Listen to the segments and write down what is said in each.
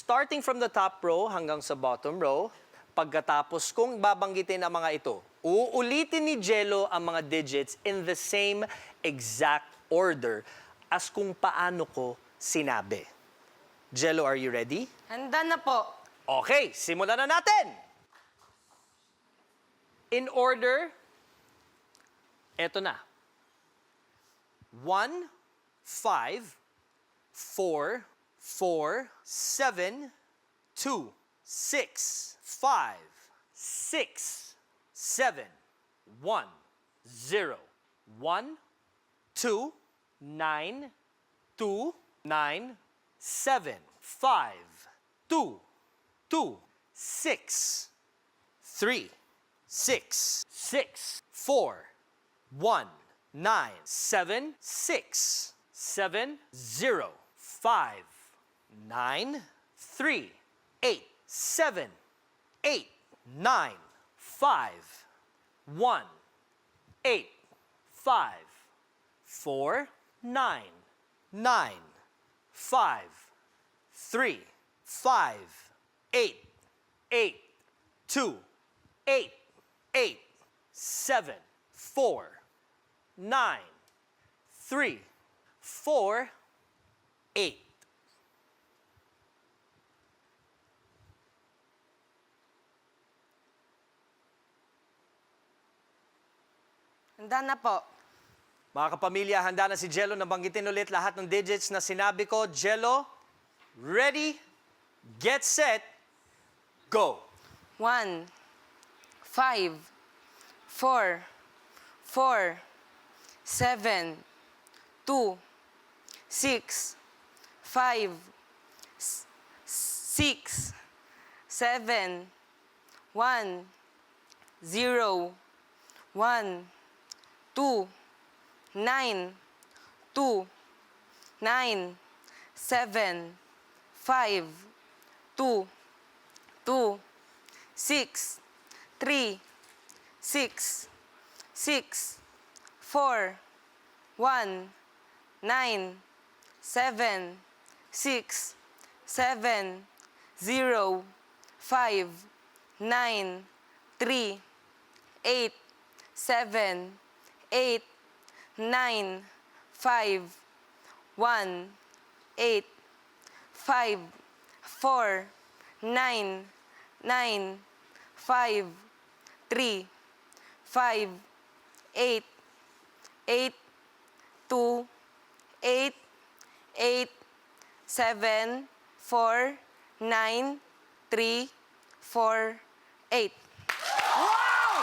starting from the top row hanggang sa bottom row, pagkatapos kong babanggitin ang mga ito, uulitin ni Jello ang mga digits in the same exact order as kung paano ko sinabi. Jello, are you ready? Handa na po. Okay, simulan na natin! In order, eto na. 1, 5, 4, 4, 7, 2, 6, 5, 6, 7, 1, 0, 1, 2, 9, 2, 9, 7, 5, 2, 2, 6, 3, 6, 6, 4, 1, 9, 7, 6, 7, 0, 5, 9, 3, 8, 7, 8, 9, 5, 1, 8, 5, 4, 9, 9, 5, 3, 5, 8, 8, 2, 8, 8, 7, 4, 9, 3, 4, 8. Handa na po. Mga kapamilya, handa na si Jello na banggitin ulit lahat ng digits na sinabi ko. Jello, ready, get set, go! 1, 5, 4, 4, 7, 2, 6, 5, 6, 7, 1, 0, 1, 2, 9, 2, 9, 7, 5, 2, 2, 6, 3, 6, 6, 4, 1, 9, 7, 6, 7, 0, 5, 9, 3, 8, 7, 8, 9, 5, 1, 8, 5, 4, 9, 9, 5, 3, 5, 8, 8, 2, 8, 8, 7, 4, 9, 3, 4, 8. Wow!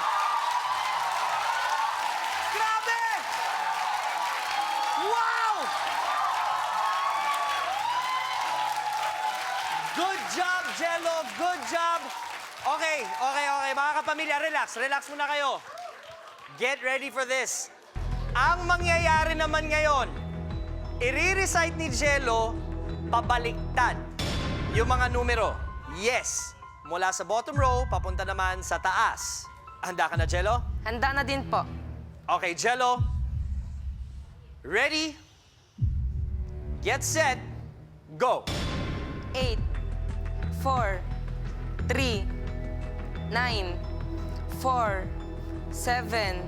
Grabe! Wow! Good job, Jello. Good job. Okay. Mga kapamilya, relax. Relax muna kayo. Get ready for this. Ang mangyayari naman ngayon, i-recite ni Jello pabaliktad yung mga numero. Yes. Mula sa bottom row, papunta naman sa taas. Handa ka na, Jello? Handa na din po. Okay, Jello. Ready? Get set. Go. 8, 4, 3, 9, 4, 7,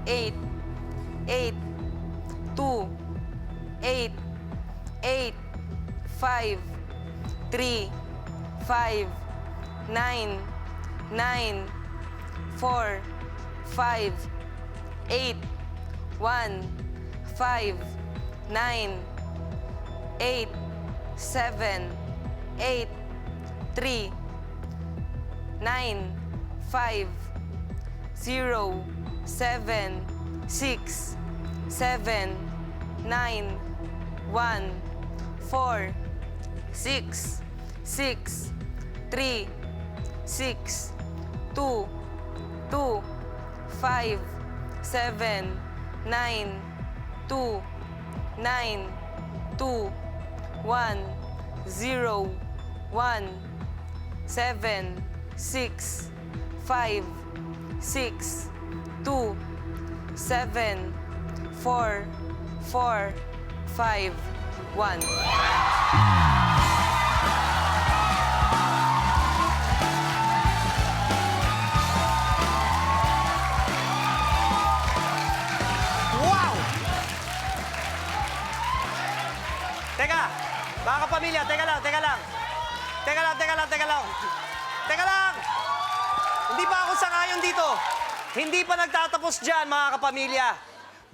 8, 8, 2, 8, 8, 5, 3, 5, 9, 9, 4, 5, 8, 1, 5, 9, 8, 7, 8, 3, 9, 5, 0, 7, 6, 7, 9, 1, 4, 6, 6, 3, 6, 2, 2, 5, 7, 9, 2, 9, 2, 1, 0, 1, 7, 6, 5, 6, 2, 7, 4, 4, 5, 1. teka lang. Teka lang! Hindi pa ako sangayon dito. Hindi pa nagtatapos dyan, mga kapamilya.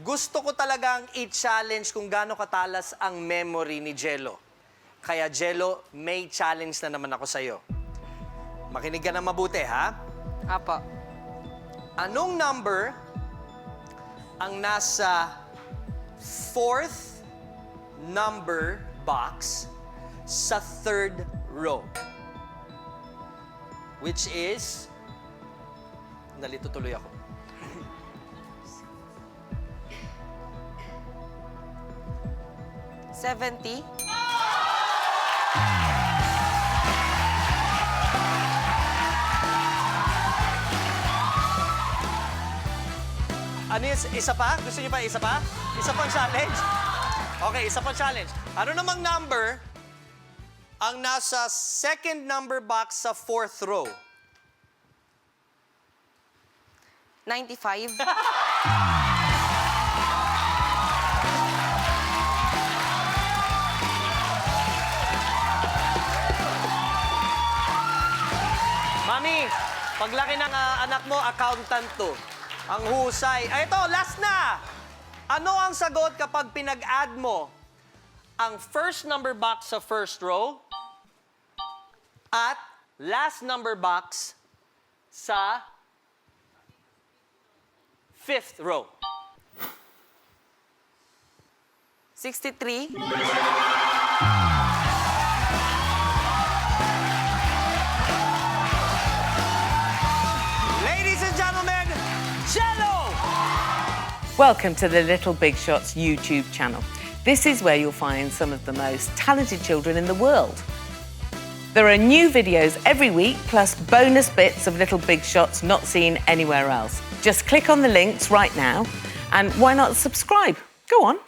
Gusto ko talagang i-challenge kung gaano katalas ang memory ni Jello. Kaya Jello, may challenge na naman ako sa'yo. Makinig ka na mabuti, ha? Apo. Anong number ang nasa fourth number box sa third row? Which is... Nalito tuloy ako. $70. Ano yun? Isa pa? Gusto niyo pa isa pa? Isa pang challenge? Okay, isa pang challenge. Ano namang number ang nasa second number box sa fourth row? 95. Mami, paglaki ng anak mo, accountant to. Ang husay. Ay, ito, last na! Ano ang sagot kapag pinag-add mo ang first number box sa first row at last number box sa fifth row? 63. Ladies and gentlemen, Jello! Welcome to the Little Big Shots YouTube channel. This is where you'll find some of the most talented children in the world. There are new videos every week, plus bonus bits of Little Big Shots not seen anywhere else. Just click on the links right now, and why not subscribe? Go on.